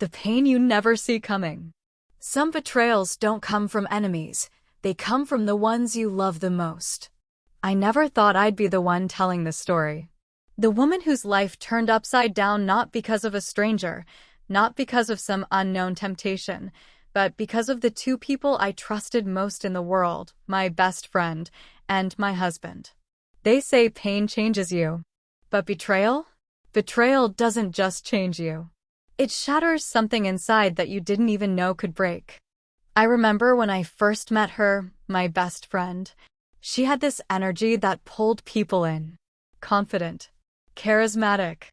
The pain you never see coming. Some betrayals don't come from enemies, they come from the ones you love the most. I never thought I'd be the one telling this story. The woman whose life turned upside down not because of a stranger, not because of some unknown temptation, but because of the two people I trusted most in the world, my best friend and my husband. They say pain changes you. But betrayal? Betrayal doesn't just change you. It shatters something inside that you didn't even know could break. I remember when I first met her, my best friend. She had this energy that pulled people in. Confident, charismatic,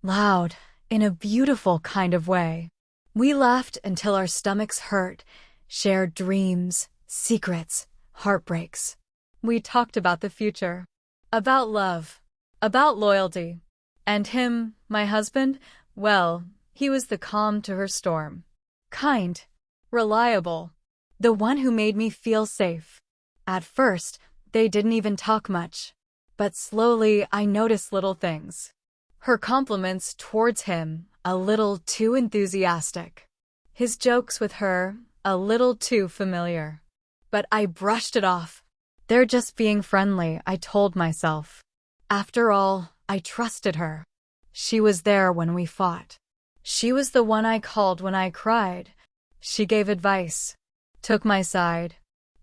loud, in a beautiful kind of way. We laughed until our stomachs hurt, shared dreams, secrets, heartbreaks. We talked about the future, about love, about loyalty. And him, my husband, well, he was the calm to her storm. Kind, reliable, the one who made me feel safe. At first, they didn't even talk much. But slowly, I noticed little things. Her compliments towards him, a little too enthusiastic. His jokes with her, a little too familiar. But I brushed it off. They're just being friendly, I told myself. After all, I trusted her. She was there when we fought. She was the one I called when I cried. She gave advice, took my side,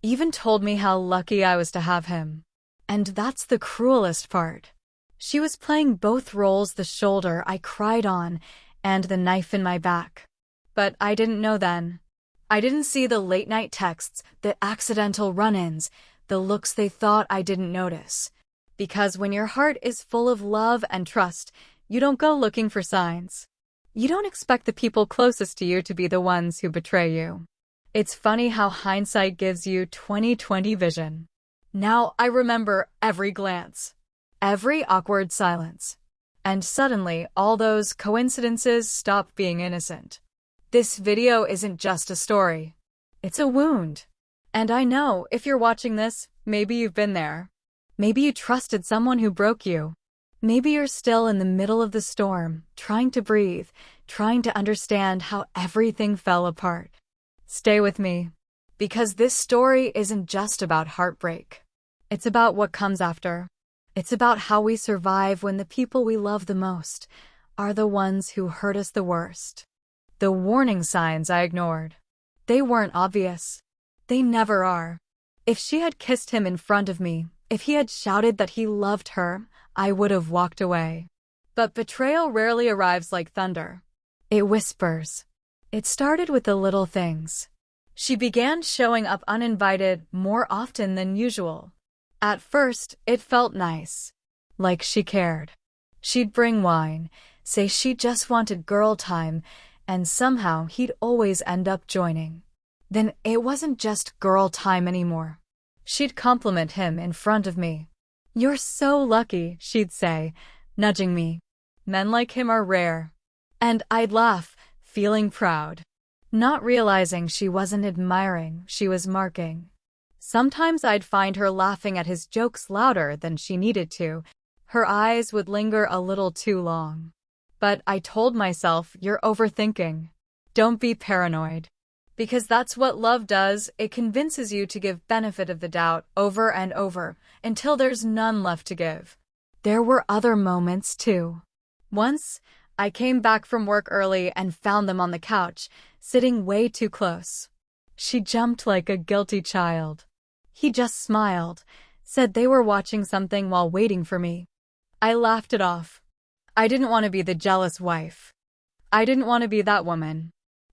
even told me how lucky I was to have him. And that's the cruelest part. She was playing both roles, the shoulder I cried on and the knife in my back. But I didn't know then. I didn't see the late-night texts, the accidental run-ins, the looks they thought I didn't notice. Because when your heart is full of love and trust, you don't go looking for signs. You don't expect the people closest to you to be the ones who betray you. It's funny how hindsight gives you 20/20 vision. Now I remember every glance, every awkward silence. And suddenly, all those coincidences stop being innocent. This video isn't just a story. It's a wound. And I know, if you're watching this, maybe you've been there. Maybe you trusted someone who broke you. Maybe you're still in the middle of the storm, trying to breathe, trying to understand how everything fell apart. Stay with me, because this story isn't just about heartbreak. It's about what comes after. It's about how we survive when the people we love the most are the ones who hurt us the worst. The warning signs I ignored. They weren't obvious. They never are. If she had kissed him in front of me, if he had shouted that he loved her, I would have walked away. But betrayal rarely arrives like thunder. It whispers. It started with the little things. She began showing up uninvited more often than usual. At first, it felt nice. Like she cared. She'd bring wine, say she just wanted girl time, and somehow he'd always end up joining. Then it wasn't just girl time anymore. She'd compliment him in front of me. "You're so lucky," she'd say, nudging me. "Men like him are rare." And I'd laugh, feeling proud. Not realizing she wasn't admiring, she was marking. Sometimes I'd find her laughing at his jokes louder than she needed to. Her eyes would linger a little too long. But I told myself, you're overthinking. Don't be paranoid. Because that's what love does, it convinces you to give benefit of the doubt over and over, until there's none left to give. There were other moments too. Once, I came back from work early and found them on the couch, sitting way too close. She jumped like a guilty child. He just smiled, said they were watching something while waiting for me. I laughed it off. I didn't want to be the jealous wife. I didn't want to be that woman.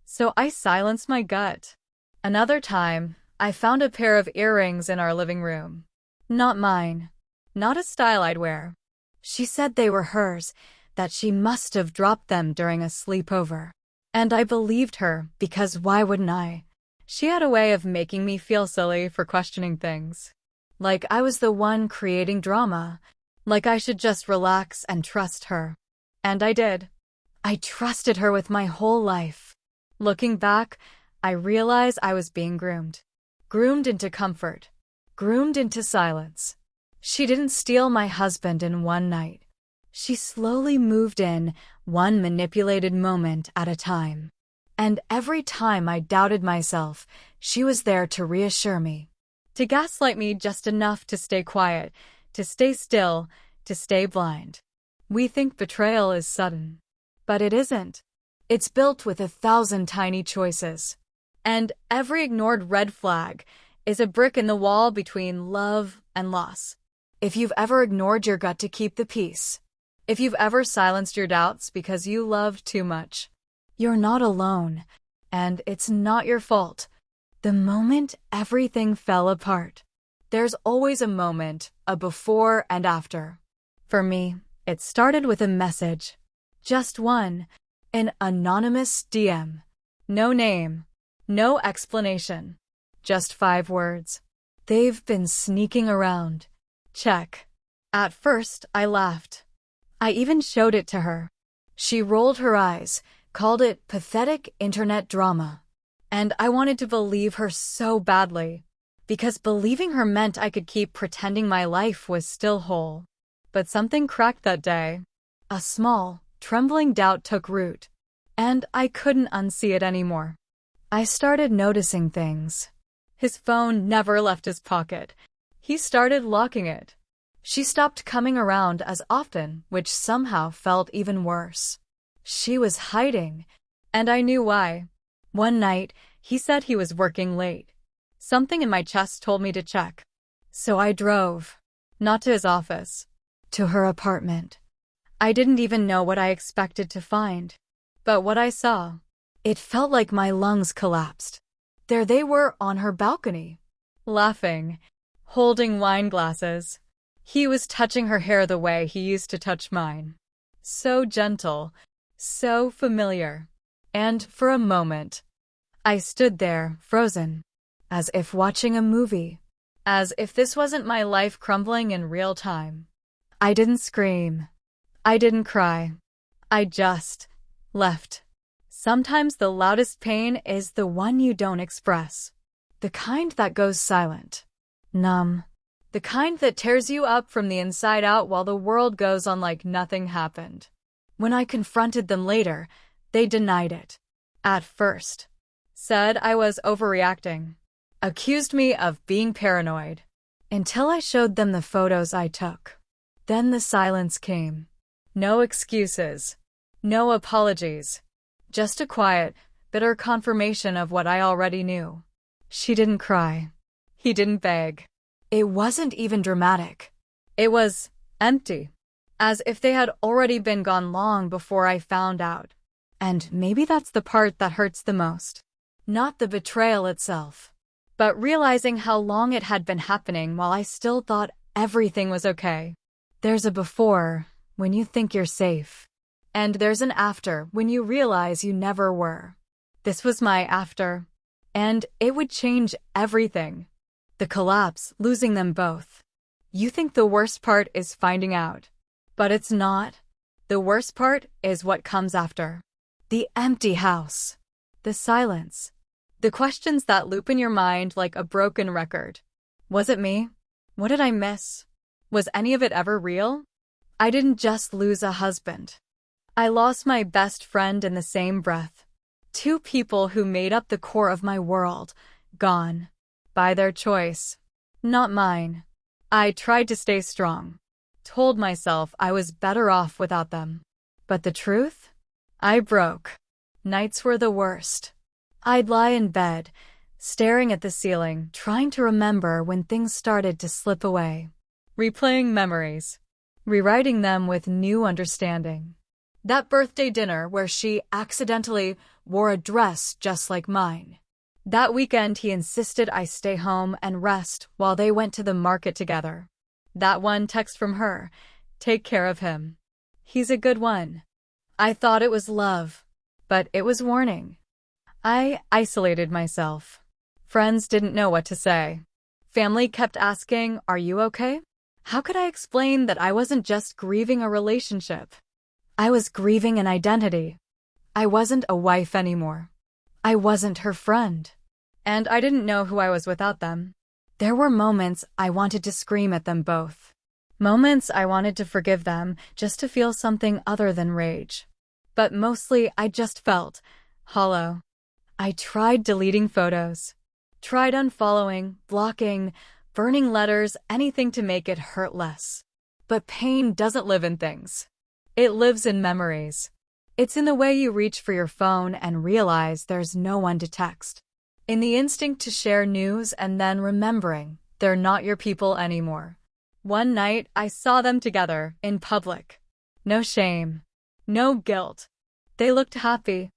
So I silenced my gut. Another time, I found a pair of earrings in our living room. Not mine. Not a style I'd wear. She said they were hers, that she must have dropped them during a sleepover. And I believed her, because why wouldn't I? She had a way of making me feel silly for questioning things. Like I was the one creating drama. Like I should just relax and trust her. And I did. I trusted her with my whole life. Looking back, I realized I was being groomed. Groomed into comfort. Groomed into silence. She didn't steal my husband in one night. She slowly moved in, one manipulated moment at a time. And every time I doubted myself, she was there to reassure me. To gaslight me just enough to stay quiet, to stay still, to stay blind. We think betrayal is sudden. But it isn't. It's built with 1,000 tiny choices. And every ignored red flag is a brick in the wall between love and loss. If you've ever ignored your gut to keep the peace, if you've ever silenced your doubts because you loved too much, you're not alone, and it's not your fault. The moment everything fell apart, there's always a moment, a before and after. For me, it started with a message. Just one, an anonymous DM. No name, no explanation, just 5 words. They've been sneaking around. Check. At first, I laughed. I even showed it to her. She rolled her eyes, called it pathetic internet drama. And I wanted to believe her so badly, because believing her meant I could keep pretending my life was still whole. But something cracked that day. A small, trembling doubt took root, and I couldn't unsee it anymore. I started noticing things. His phone never left his pocket. He started locking it. She stopped coming around as often, which somehow felt even worse. She was hiding, and I knew why. One night, he said he was working late. Something in my chest told me to check. So I drove. Not to his office. To her apartment. I didn't even know what I expected to find. But what I saw, it felt like my lungs collapsed. There they were on her balcony, laughing, holding wine glasses. He was touching her hair the way he used to touch mine. So gentle, so familiar. And for a moment, I stood there, frozen, as if watching a movie, as if this wasn't my life crumbling in real time. I didn't scream. I didn't cry. I just left. Sometimes the loudest pain is the one you don't express. The kind that goes silent. Numb. The kind that tears you up from the inside out while the world goes on like nothing happened. When I confronted them later, they denied it. At first. Said I was overreacting. Accused me of being paranoid. Until I showed them the photos I took. Then the silence came. No excuses. No apologies. Just a quiet, bitter confirmation of what I already knew. She didn't cry. He didn't beg. It wasn't even dramatic. It was empty. As if they had already been gone long before I found out. And maybe that's the part that hurts the most. Not the betrayal itself, but realizing how long it had been happening while I still thought everything was okay. There's a before, when you think you're safe. And there's an after, when you realize you never were. This was my after. And it would change everything. The collapse, losing them both. You think the worst part is finding out. But it's not. The worst part is what comes after. The empty house. The silence. The questions that loop in your mind like a broken record. Was it me? What did I miss? Was any of it ever real? I didn't just lose a husband. I lost my best friend in the same breath. 2 people who made up the core of my world, gone. By their choice. Not mine. I tried to stay strong. Told myself I was better off without them. But the truth? I broke. Nights were the worst. I'd lie in bed, staring at the ceiling, trying to remember when things started to slip away. Replaying memories. Rewriting them with new understanding. That birthday dinner where she accidentally wore a dress just like mine. That weekend he insisted I stay home and rest while they went to the market together. That one text from her, "Take care of him. He's a good one." I thought it was love, but it was warning. I isolated myself. Friends didn't know what to say. Family kept asking, "Are you okay?" How could I explain that I wasn't just grieving a relationship? I was grieving an identity. I wasn't a wife anymore. I wasn't her friend. And I didn't know who I was without them. There were moments I wanted to scream at them both. Moments I wanted to forgive them just to feel something other than rage. But mostly I just felt hollow. I tried deleting photos, tried unfollowing, blocking, burning letters, anything to make it hurt less. But pain doesn't live in things. It lives in memories. It's in the way you reach for your phone and realize there's no one to text. In the instinct to share news and then remembering they're not your people anymore. One night, I saw them together, in public. No shame. No guilt. They looked happy.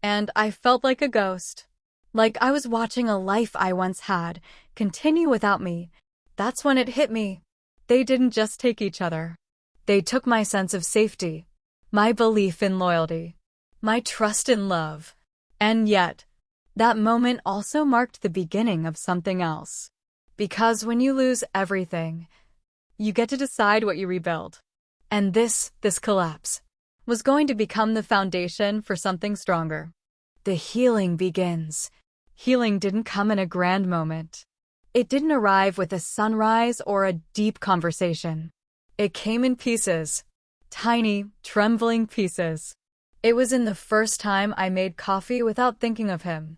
And I felt like a ghost. Like I was watching a life I once had continue without me. That's when it hit me. They didn't just take each other. They took my sense of safety, my belief in loyalty, my trust in love. And yet, that moment also marked the beginning of something else. Because when you lose everything, you get to decide what you rebuild. And this collapse was going to become the foundation for something stronger. The healing begins. Healing didn't come in a grand moment. It didn't arrive with a sunrise or a deep conversation. It came in pieces. Tiny, trembling pieces. It was in the first time I made coffee without thinking of him.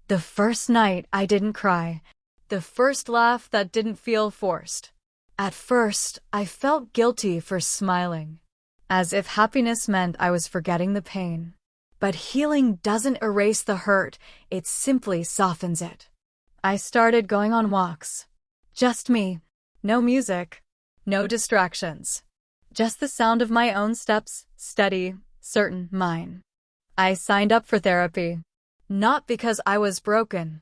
The first night I didn't cry. The first laugh that didn't feel forced. At first, I felt guilty for smiling, as if happiness meant I was forgetting the pain. But healing doesn't erase the hurt, it simply softens it. I started going on walks. Just me. No music. No distractions. Just the sound of my own steps, steady, certain, mine. I signed up for therapy. Not because I was broken,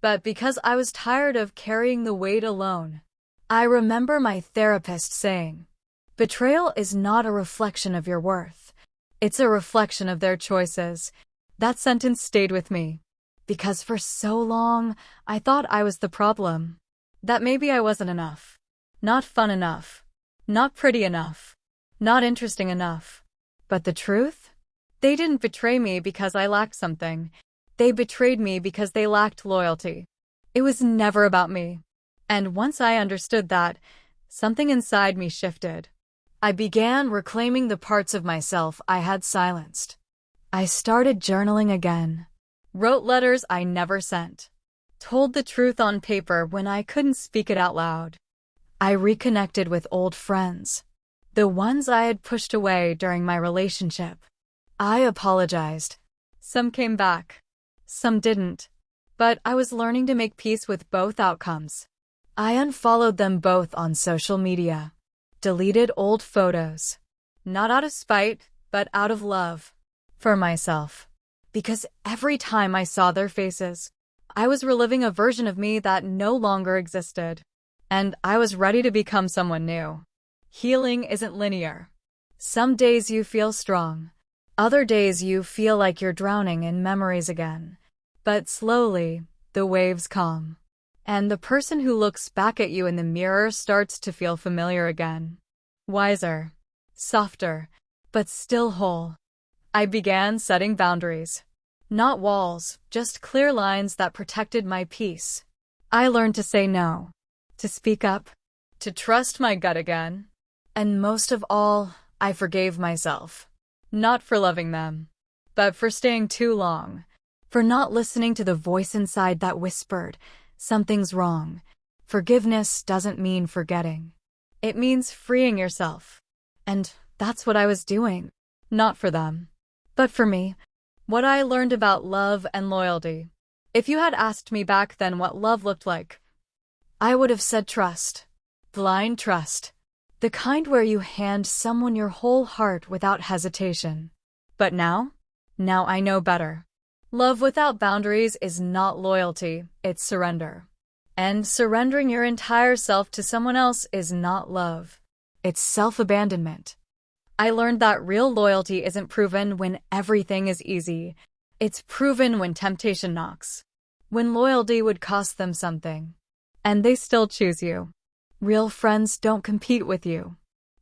but because I was tired of carrying the weight alone. I remember my therapist saying, "Betrayal is not a reflection of your worth. It's a reflection of their choices." That sentence stayed with me, because for so long, I thought I was the problem. That maybe I wasn't enough. Not fun enough. Not pretty enough. Not interesting enough. But the truth? They didn't betray me because I lacked something. They betrayed me because they lacked loyalty. It was never about me. And once I understood that, something inside me shifted. I began reclaiming the parts of myself I had silenced. I started journaling again. Wrote letters I never sent. Told the truth on paper when I couldn't speak it out loud. I reconnected with old friends. The ones I had pushed away during my relationship. I apologized. Some came back. Some didn't. But I was learning to make peace with both outcomes. I unfollowed them both on social media. Deleted old photos. Not out of spite, but out of love. For myself. Because every time I saw their faces, I was reliving a version of me that no longer existed. And I was ready to become someone new. Healing isn't linear. Some days you feel strong. Other days you feel like you're drowning in memories again. But slowly, the waves calm. And the person who looks back at you in the mirror starts to feel familiar again. Wiser. Softer. But still whole. I began setting boundaries. Not walls, just clear lines that protected my peace. I learned to say no. To speak up. To trust my gut again. And most of all, I forgave myself. Not for loving them, but for staying too long. For not listening to the voice inside that whispered, "Something's wrong." Forgiveness doesn't mean forgetting. It means freeing yourself. And that's what I was doing. Not for them, but for me. What I learned about love and loyalty. If you had asked me back then what love looked like, I would have said trust. Blind trust. The kind where you hand someone your whole heart without hesitation. But now I know better. Love without boundaries is not loyalty, it's surrender. And surrendering your entire self to someone else is not love. It's self-abandonment. I learned that real loyalty isn't proven when everything is easy. It's proven when temptation knocks. When loyalty would cost them something. And they still choose you. Real friends don't compete with you.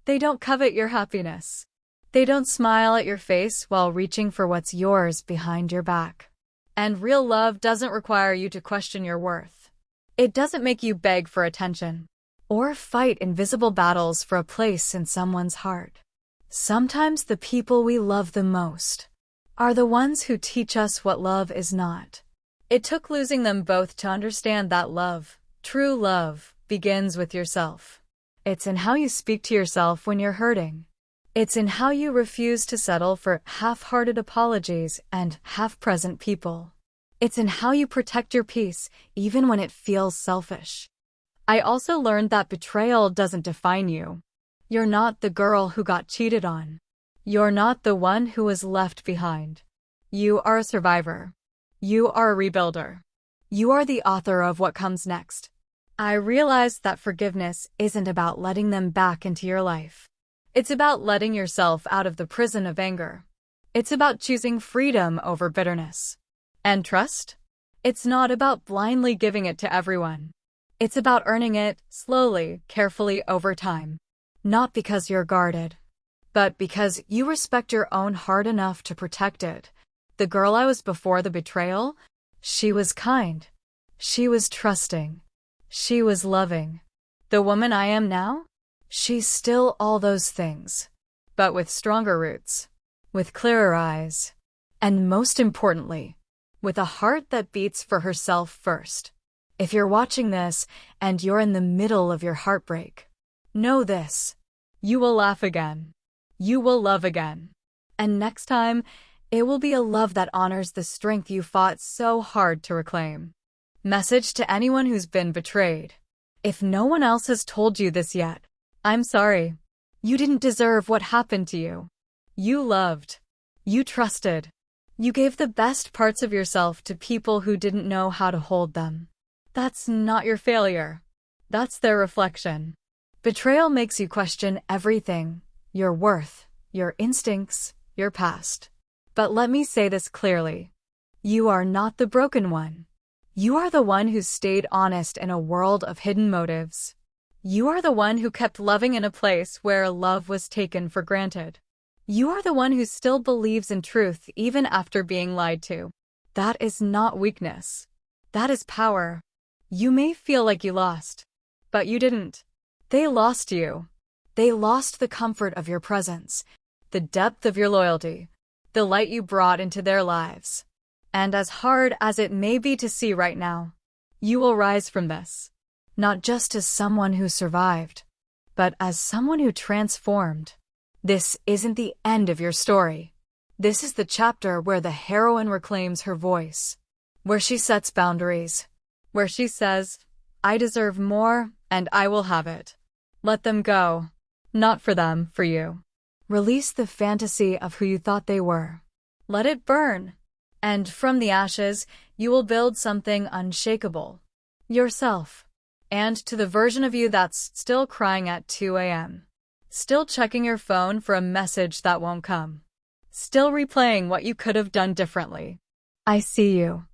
They don't covet your happiness. They don't smile at your face while reaching for what's yours behind your back. And real love doesn't require you to question your worth. It doesn't make you beg for attention. Or fight invisible battles for a place in someone's heart. Sometimes the people we love the most are the ones who teach us what love is not. It took losing them both to understand that love, true love, begins with yourself. It's in how you speak to yourself when you're hurting. It's in how you refuse to settle for half-hearted apologies and half-present people. It's in how you protect your peace, even when it feels selfish. I also learned that betrayal doesn't define you. You're not the girl who got cheated on. You're not the one who was left behind. You are a survivor. You are a rebuilder. You are the author of what comes next. I realized that forgiveness isn't about letting them back into your life. It's about letting yourself out of the prison of anger. It's about choosing freedom over bitterness. And trust? It's not about blindly giving it to everyone. It's about earning it slowly, carefully over time. Not because you're guarded, but because you respect your own heart enough to protect it. The girl I was before the betrayal, she was kind. She was trusting. She was loving. The woman I am now? She's still all those things, but with stronger roots, with clearer eyes, and most importantly, with a heart that beats for herself first. If you're watching this and you're in the middle of your heartbreak, know this: you will laugh again. You will love again. And next time, it will be a love that honors the strength you fought so hard to reclaim. Message to anyone who's been betrayed. If no one else has told you this yet, I'm sorry. You didn't deserve what happened to you. You loved. You trusted. You gave the best parts of yourself to people who didn't know how to hold them. That's not your failure. That's their reflection. Betrayal makes you question everything: your worth, your instincts, your past. But let me say this clearly. You are not the broken one. You are the one who stayed honest in a world of hidden motives. You are the one who kept loving in a place where love was taken for granted. You are the one who still believes in truth even after being lied to. That is not weakness. That is power. You may feel like you lost, but you didn't. They lost you. They lost the comfort of your presence, the depth of your loyalty, the light you brought into their lives. And as hard as it may be to see right now, you will rise from this. Not just as someone who survived, but as someone who transformed. This isn't the end of your story. This is the chapter where the heroine reclaims her voice, where she sets boundaries, where she says, I deserve more and I will have it. Let them go. Not for them, for you. Release the fantasy of who you thought they were. Let it burn. And from the ashes, you will build something unshakable. Yourself. And to the version of you that's still crying at 2 a.m. Still checking your phone for a message that won't come. Still replaying what you could have done differently. I see you.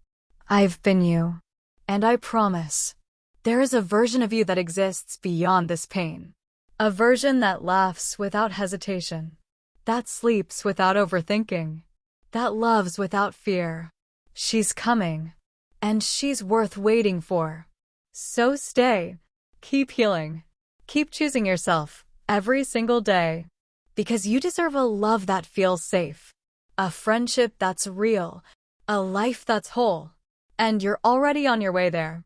I've been you. And I promise, there is a version of you that exists beyond this pain. A version that laughs without hesitation. That sleeps without overthinking. That loves without fear. She's coming. And she's worth waiting for. So stay. Keep healing. Keep choosing yourself every single day. Because you deserve a love that feels safe. A friendship that's real. A life that's whole. And you're already on your way there.